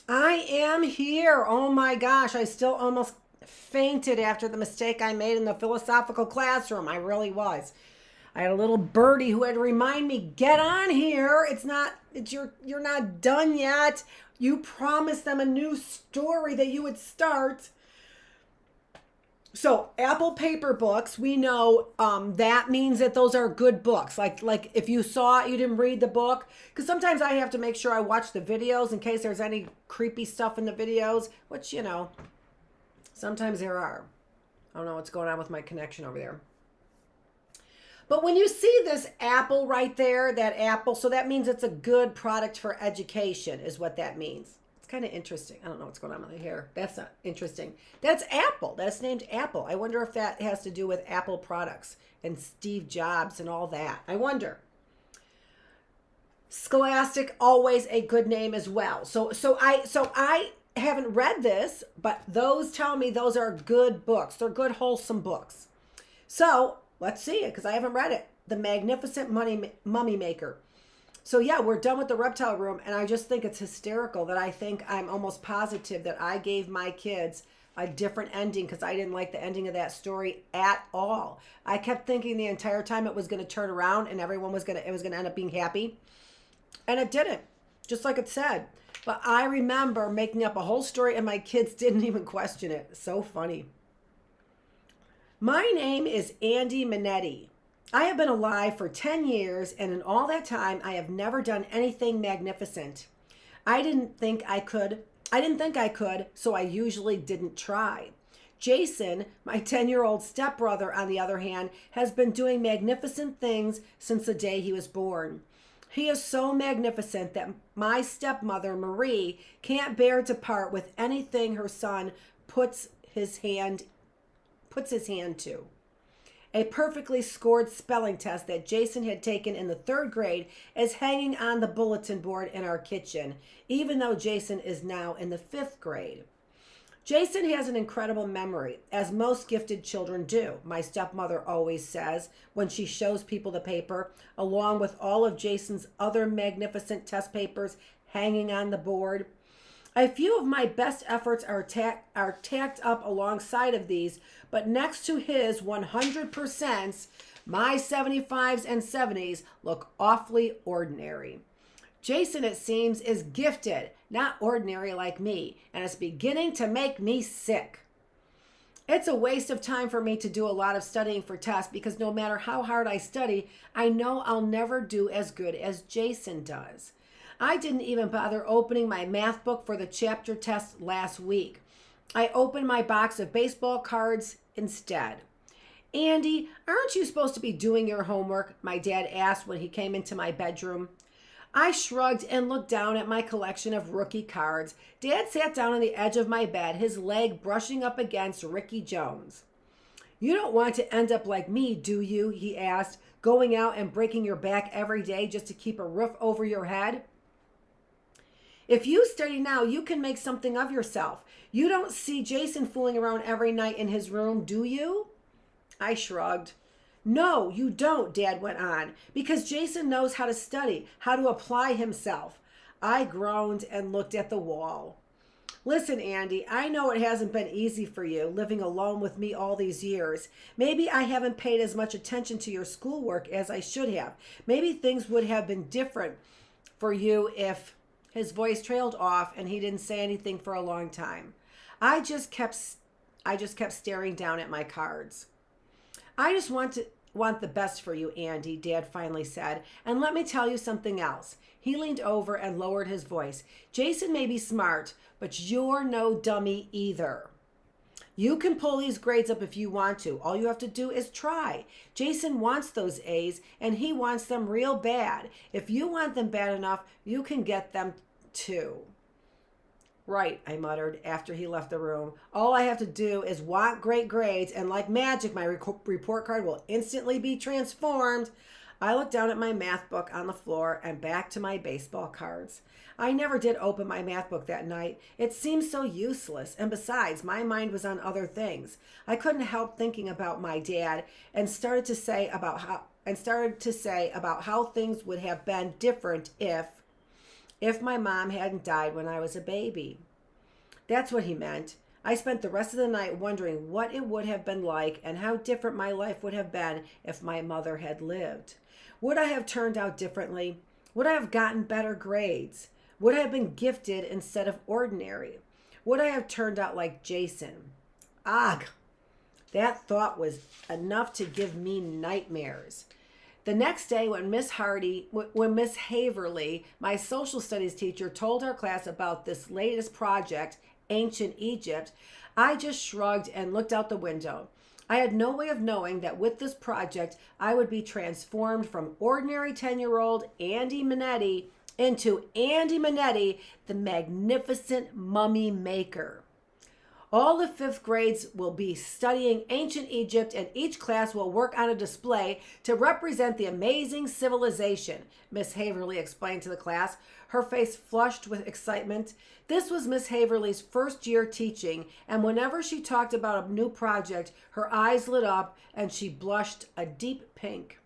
I am here. Oh my gosh, I still almost fainted after the mistake I made in the philosophical classroom. I really was. I had a little birdie who had to remind me, get on here. You're not done yet. You promised them a new story that you would start. So Apple paper books, we know that means that those are good books. Like if you saw it, you didn't read the book. Because sometimes I have to make sure I watch the videos in case there's any creepy stuff in the videos, which sometimes there are. I don't know what's going on with my connection over there. But when you see this apple right there, that apple, so that means it's a good product for education, is what that means. It's kind of interesting. I don't know what's going on with my hair. That's not interesting. That's Apple. That's named Apple. I wonder if that has to do with Apple products and Steve Jobs and all that. I wonder. Scholastic, always a good name as well. So I haven't read this, but those tell me those are good books. They're good, wholesome books. So let's see it because I haven't read it. The Magnificent Mummy Maker. So yeah, we're done with the reptile room, and I just think it's hysterical that I'm almost positive that I gave my kids a different ending because I didn't like the ending of that story at all. I kept thinking the entire time it was going to turn around and it was going to end up being happy, and it didn't, just like it said. But I remember making up a whole story, and my kids didn't even question it. So funny. My name is Andy Minetti. I have been alive for 10 years, and in all that time, I have never done anything magnificent. I didn't think I could, so I usually didn't try. Jason, my 10-year-old stepbrother, on the other hand, has been doing magnificent things since the day he was born. He is so magnificent that my stepmother, Marie, can't bear to part with anything her son puts his hand to. A perfectly scored spelling test that Jason had taken in the 3rd grade is hanging on the bulletin board in our kitchen, even though Jason is now in the 5th grade. Jason has an incredible memory, as most gifted children do, my stepmother always says when she shows people the paper, along with all of Jason's other magnificent test papers hanging on the board. A few of my best efforts are tacked up alongside of these, but next to his 100%, my 75s and 70s look awfully ordinary. Jason, it seems, is gifted, not ordinary like me, and it's beginning to make me sick. It's a waste of time for me to do a lot of studying for tests because no matter how hard I study, I know I'll never do as good as Jason does. I didn't even bother opening my math book for the chapter test last week. I opened my box of baseball cards instead. Andy, aren't you supposed to be doing your homework? My dad asked when he came into my bedroom. I shrugged and looked down at my collection of rookie cards. Dad sat down on the edge of my bed, his leg brushing up against Ricky Jones. You don't want to end up like me, do you? He asked, going out and breaking your back every day just to keep a roof over your head. If you study now, you can make something of yourself. You don't see Jason fooling around every night in his room, do you? I shrugged. No, you don't, Dad went on, because Jason knows how to study, how to apply himself. I groaned and looked at the wall. Listen, Andy, I know it hasn't been easy for you living alone with me all these years. Maybe I haven't paid as much attention to your schoolwork as I should have. Maybe things would have been different for you if... His voice trailed off and he didn't say anything for a long time. I just kept staring down at my cards. I just want the best for you, Andy, Dad finally said. And let me tell you something else. He leaned over and lowered his voice. Jason may be smart, but you're no dummy either. You can pull these grades up if you want to. All you have to do is try. Jason wants those A's, and he wants them real bad. If you want them bad enough, you can get them too. Right, I muttered after he left the room. All I have to do is want great grades, and like magic, my report card will instantly be transformed. I looked down at my math book on the floor and back to my baseball cards. I never did open my math book that night. It seemed so useless, and besides, my mind was on other things. I couldn't help thinking about my dad and started to say about how things would have been different if if my mom hadn't died when I was a baby. That's what he meant. I spent the rest of the night wondering what it would have been like and how different my life would have been if my mother had lived. Would I have turned out differently? Would I have gotten better grades? Would I have been gifted instead of ordinary? Would I have turned out like Jason? Ugh! That thought was enough to give me nightmares. The next day when Miss Haverly, my social studies teacher, told our class about this latest project, Ancient Egypt, I just shrugged and looked out the window. I had no way of knowing that with this project, I would be transformed from ordinary 10-year-old Andy Minetti into Andy Minetti, the magnificent mummy maker. All the fifth grades will be studying ancient Egypt, and each class will work on a display to represent the amazing civilization, Miss Haverly explained to the class, her face flushed with excitement. This was Miss Haverly's first year teaching, and whenever she talked about a new project, her eyes lit up and she blushed a deep pink.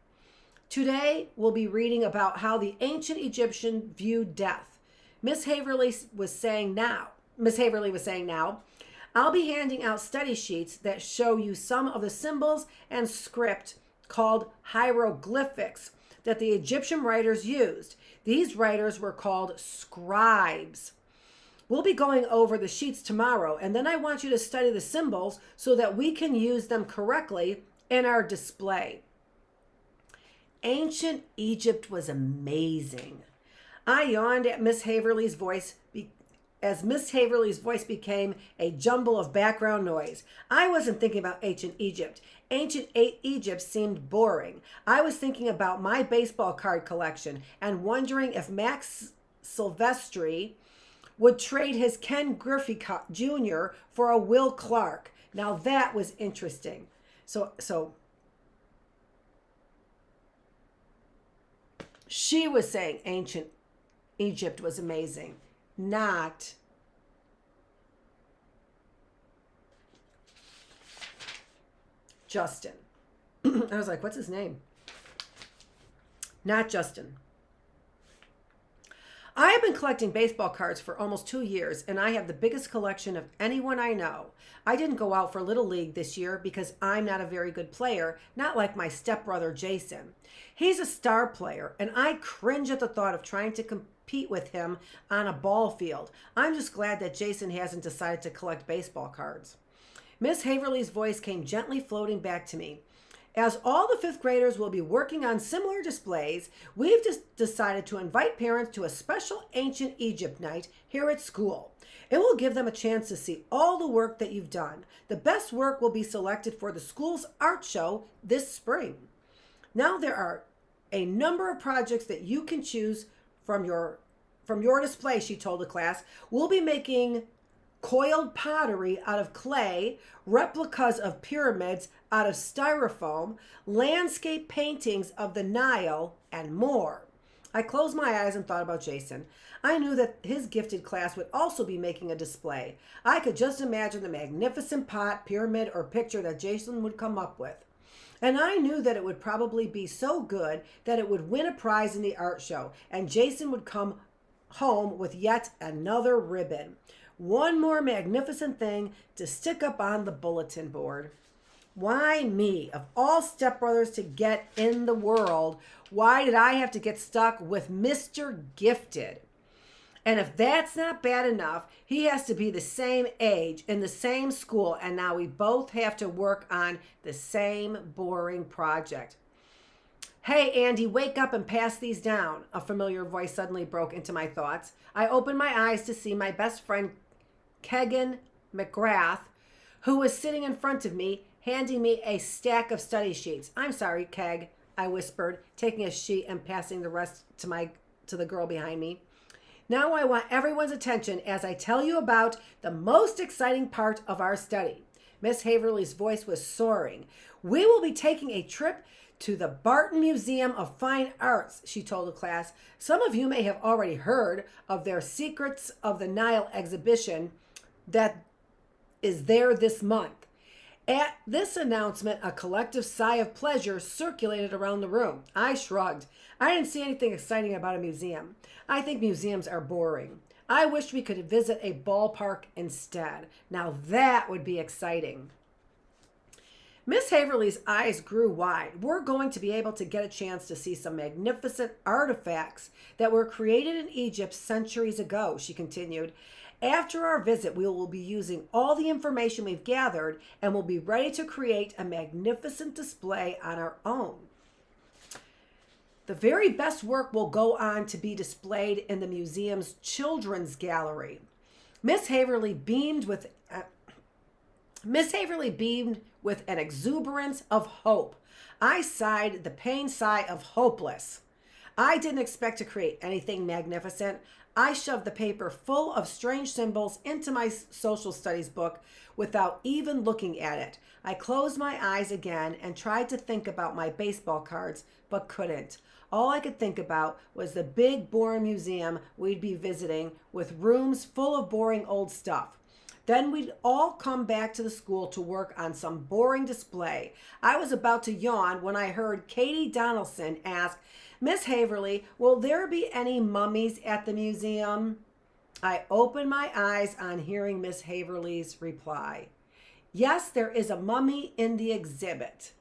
Today, we'll be reading about how the ancient Egyptian viewed death. Miss Haverly was saying now, I'll be handing out study sheets that show you some of the symbols and script called hieroglyphics that the Egyptian writers used. These writers were called scribes. We'll be going over the sheets tomorrow, and then I want you to study the symbols so that we can use them correctly in our display. Ancient Egypt was amazing. I yawned at Miss Haverly's voice as Miss Haverly's voice became a jumble of background noise. I wasn't thinking about ancient Egypt. Ancient Egypt seemed boring. I was thinking about my baseball card collection and wondering if Max Silvestri would trade his Ken Griffey Jr. for a Will Clark. Now that was interesting. So she was saying ancient Egypt was amazing. Not Justin. I was like, what's his name? Not Justin. I have been collecting baseball cards for almost 2 years, and I have the biggest collection of anyone I know. I didn't go out for Little League this year because I'm not a very good player, not like my stepbrother Jason. He's a star player, and I cringe at the thought of trying to compete with him on a ball field. I'm just glad that Jason hasn't decided to collect baseball cards. Miss Haverly's voice came gently floating back to me. As all the fifth graders will be working on similar displays, we've just decided to invite parents to a special ancient Egypt night here at school. It will give them a chance to see all the work that you've done. The best work will be selected for the school's art show this spring. Now there are a number of projects that you can choose from your display, she told the class. We'll be making coiled pottery out of clay, replicas of pyramids out of styrofoam, landscape paintings of the Nile, and more. I closed my eyes and thought about Jason. I knew that his gifted class would also be making a display. I could just imagine the magnificent pot, pyramid, or picture that Jason would come up with. And I knew that it would probably be so good that it would win a prize in the art show, and Jason would come home with yet another ribbon. One more magnificent thing to stick up on the bulletin board. Why me? Of all stepbrothers to get in the world, why did I have to get stuck with Mr. Gifted? And if that's not bad enough, he has to be the same age, in the same school, and now we both have to work on the same boring project. Hey, Andy, wake up and pass these down. A familiar voice suddenly broke into my thoughts. I opened my eyes to see my best friend, Kegan McGrath, who was sitting in front of me, handing me a stack of study sheets. I'm sorry, Keg, I whispered, taking a sheet and passing the rest to the girl behind me. Now I want everyone's attention as I tell you about the most exciting part of our study. Miss Haverly's voice was soaring. We will be taking a trip to the Barton Museum of Fine Arts, she told the class. Some of you may have already heard of their Secrets of the Nile exhibition that is there this month. At this announcement, a collective sigh of pleasure circulated around the room. I shrugged. I didn't see anything exciting about a museum. I think museums are boring. I wish we could visit a ballpark instead. Now that would be exciting. Miss Haverly's eyes grew wide. We're going to be able to get a chance to see some magnificent artifacts that were created in Egypt centuries ago, she continued. After our visit, we will be using all the information we've gathered and will be ready to create a magnificent display on our own. The very best work will go on to be displayed in the museum's children's gallery. Miss Haverly beamed with an exuberance of hope. I sighed the pained sigh of hopeless. I didn't expect to create anything magnificent. I shoved the paper full of strange symbols into my social studies book without even looking at it. I closed my eyes again and tried to think about my baseball cards, but couldn't. All I could think about was the big, boring museum we'd be visiting with rooms full of boring old stuff. Then we'd all come back to the school to work on some boring display. I was about to yawn when I heard Katie Donaldson ask, Miss Haverly, will there be any mummies at the museum? I opened my eyes on hearing Miss Haverly's reply. Yes, there is a mummy in the exhibit.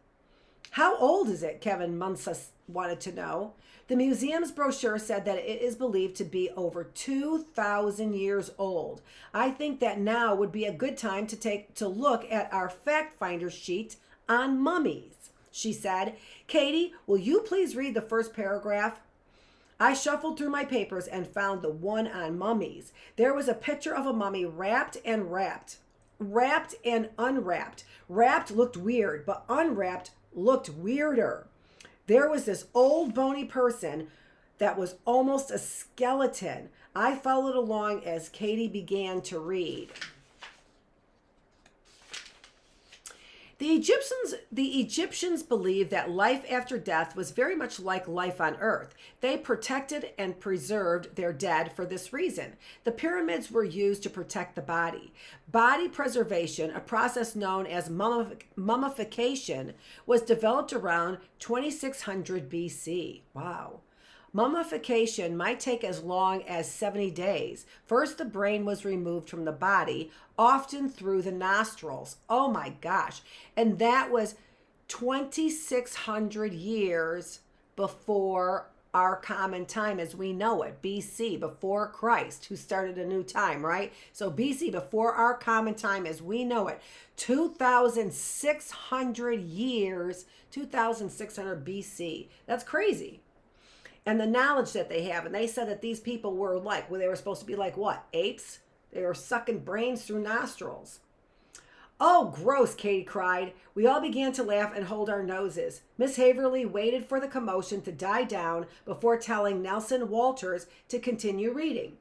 How old is it? Kevin Munsa wanted to know. The museum's brochure said that it is believed to be over 2,000 years old. I think that now would be a good time to look at our fact finder sheet on mummies, she said. Katie, will you please read the first paragraph? I shuffled through my papers and found the one on mummies. There was a picture of a mummy wrapped and unwrapped. Wrapped looked weird, but unwrapped looked weirder. There was this old bony person that was almost a skeleton. I followed along as Katie began to read. The Egyptians believed that life after death was very much like life on earth. They protected and preserved their dead for this reason. The pyramids were used to protect the body. Body preservation, a process known as mummification, was developed around 2600 BC. Wow. Mummification might take as long as 70 days. First, the brain was removed from the body, often through the nostrils. Oh my gosh. And that was 2,600 years before our common time as we know it, BC, before Christ, who started a new time, right? So BC, before our common time as we know it, 2,600 years, 2,600 BC. That's crazy. And the knowledge that they have. And they said that these people were like, well, they were supposed to be like what? Apes? They were sucking brains through nostrils. Oh, gross, Katie cried. We all began to laugh and hold our noses. Miss Haverly waited for the commotion to die down before telling Nelson Walters to continue reading.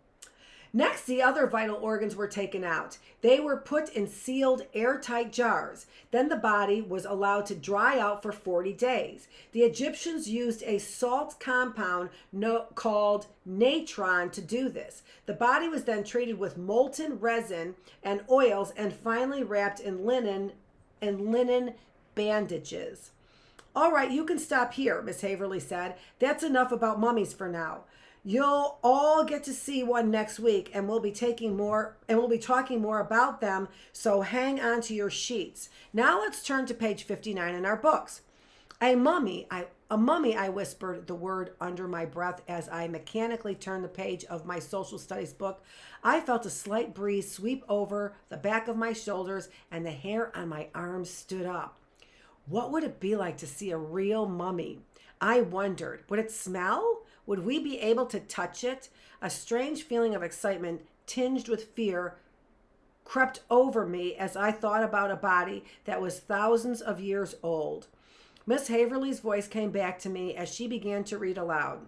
Next, the other vital organs were taken out. They were put in sealed, airtight jars. Then the body was allowed to dry out for 40 days. The Egyptians used a salt compound called natron to do this. The body was then treated with molten resin and oils and finally wrapped in linen bandages. All right, you can stop here, Miss Haverly said. That's enough about mummies for now. You'll all get to see one next week, and we'll be talking more about them, so hang on to your sheets. Now let's turn to page 59 in our books. A mummy, I whispered the word under my breath as I mechanically turned the page of my social studies book. I felt a slight breeze sweep over the back of my shoulders, and the hair on my arms stood up. What would it be like to see a real mummy? I wondered, would it smell? Would we be able to touch it? A strange feeling of excitement tinged with fear crept over me as I thought about a body that was thousands of years old. Miss Haverly's voice came back to me as she began to read aloud.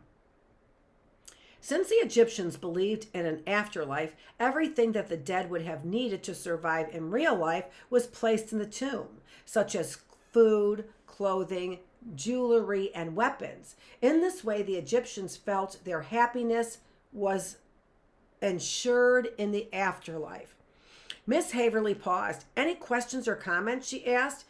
Since the Egyptians believed in an afterlife, everything that the dead would have needed to survive in real life was placed in the tomb, such as food, clothing, jewelry, and weapons. In this way, the Egyptians felt their happiness was ensured in the afterlife. Miss Haverly paused. Any questions or comments, she asked.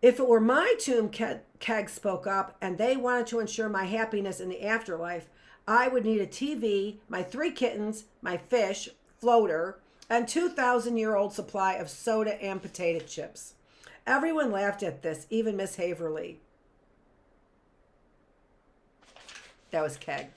If it were my tomb, Keg spoke up, and they wanted to ensure my happiness in the afterlife, I would need a TV, my 3 kittens, my fish, floater, and 2,000-year-old supply of soda and potato chips. Everyone laughed at this, even Miss Haverly. That was Keg.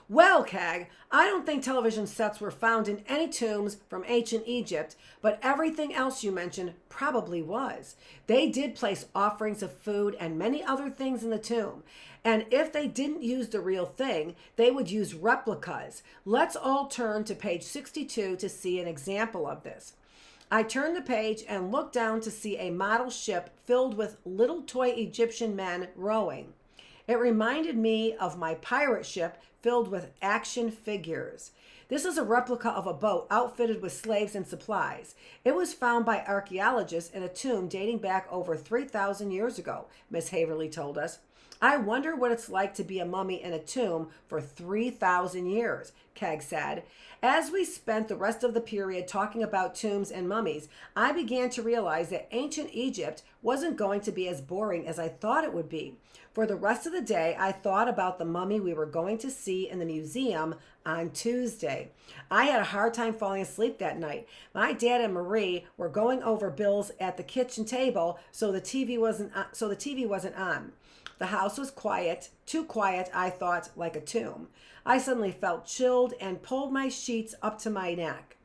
Well, Keg, I don't think television sets were found in any tombs from ancient Egypt, but everything else you mentioned probably was. They did place offerings of food and many other things in the tomb. And if they didn't use the real thing, they would use replicas. Let's all turn to page 62 to see an example of this. I turned the page and looked down to see a model ship filled with little toy Egyptian men rowing. It reminded me of my pirate ship filled with action figures. This is a replica of a boat outfitted with slaves and supplies. It was found by archaeologists in a tomb dating back over 3,000 years ago, Miss Haverly told us. I wonder what it's like to be a mummy in a tomb for 3,000 years, Keg said. As we spent the rest of the period talking about tombs and mummies, I began to realize that ancient Egypt wasn't going to be as boring as I thought it would be. For the rest of the day, I thought about the mummy we were going to see in the museum on Tuesday. I had a hard time falling asleep that night. My dad and Marie were going over bills at the kitchen table, so the TV wasn't on. The house was quiet, too quiet, I thought, like a tomb. I suddenly felt chilled and pulled my sheets up to my neck.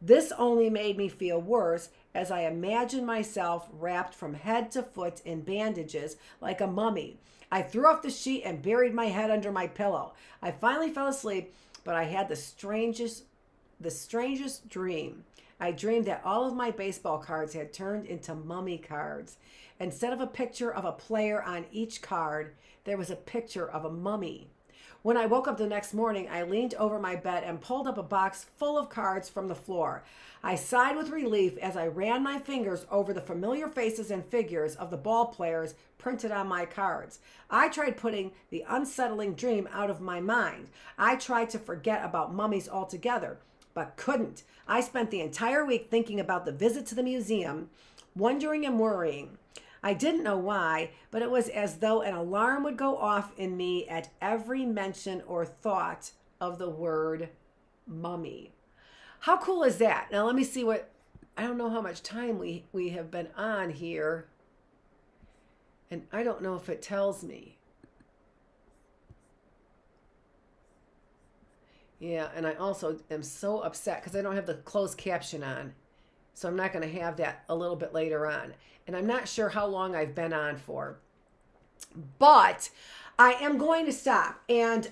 This only made me feel worse as I imagined myself wrapped from head to foot in bandages like a mummy. I threw off the sheet and buried my head under my pillow. I finally fell asleep, but I had the strangest dream. I dreamed that all of my baseball cards had turned into mummy cards. Instead of a picture of a player on each card, there was a picture of a mummy. When I woke up the next morning, I leaned over my bed and pulled up a box full of cards from the floor. I sighed with relief as I ran my fingers over the familiar faces and figures of the ball players printed on my cards. I tried putting the unsettling dream out of my mind. I tried to forget about mummies altogether, but couldn't. I spent the entire week thinking about the visit to the museum, wondering and worrying. I didn't know why, but it was as though an alarm would go off in me at every mention or thought of the word mummy. How cool is that? Now let me see I don't know how much time we have been on here, and I don't know if it tells me. Yeah, and I also am so upset because I don't have the closed caption on. So I'm not going to have that a little bit later on. And I'm not sure how long I've been on for. But I am going to stop. And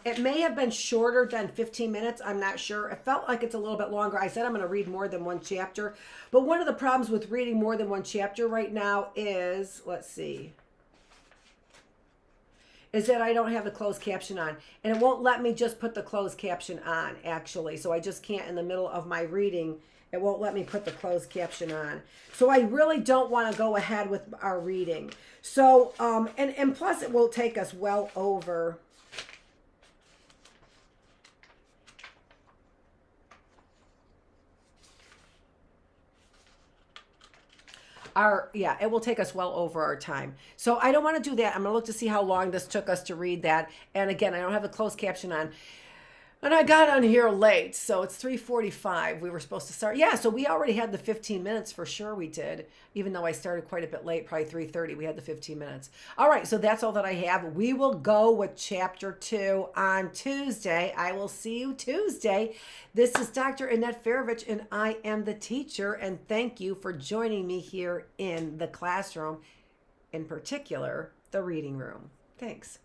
it may have been shorter than 15 minutes. I'm not sure. It felt like it's a little bit longer. I said I'm going to read more than one chapter. But one of the problems with reading more than one chapter right now is, let's see, is that I don't have the closed caption on. And it won't let me just put the closed caption on, actually. So I just can't, in the middle of my reading, it won't let me put the closed caption on. So I really don't want to go ahead with our reading. So, and plus it will take us well over. It will take us well over our time. So I don't want to do that. I'm going to look to see how long this took us to read that. And again, I don't have the closed caption on. And I got on here late, so it's 3:45. We were supposed to start. Yeah, so we already had the 15 minutes for sure we did, even though I started quite a bit late, probably 3:30. We had the 15 minutes. All right, so that's all that I have. We will go with chapter 2 on Tuesday. I will see you Tuesday. This is Dr. Annette Feravich, and I am the teacher, and thank you for joining me here in the classroom, in particular, the reading room. Thanks.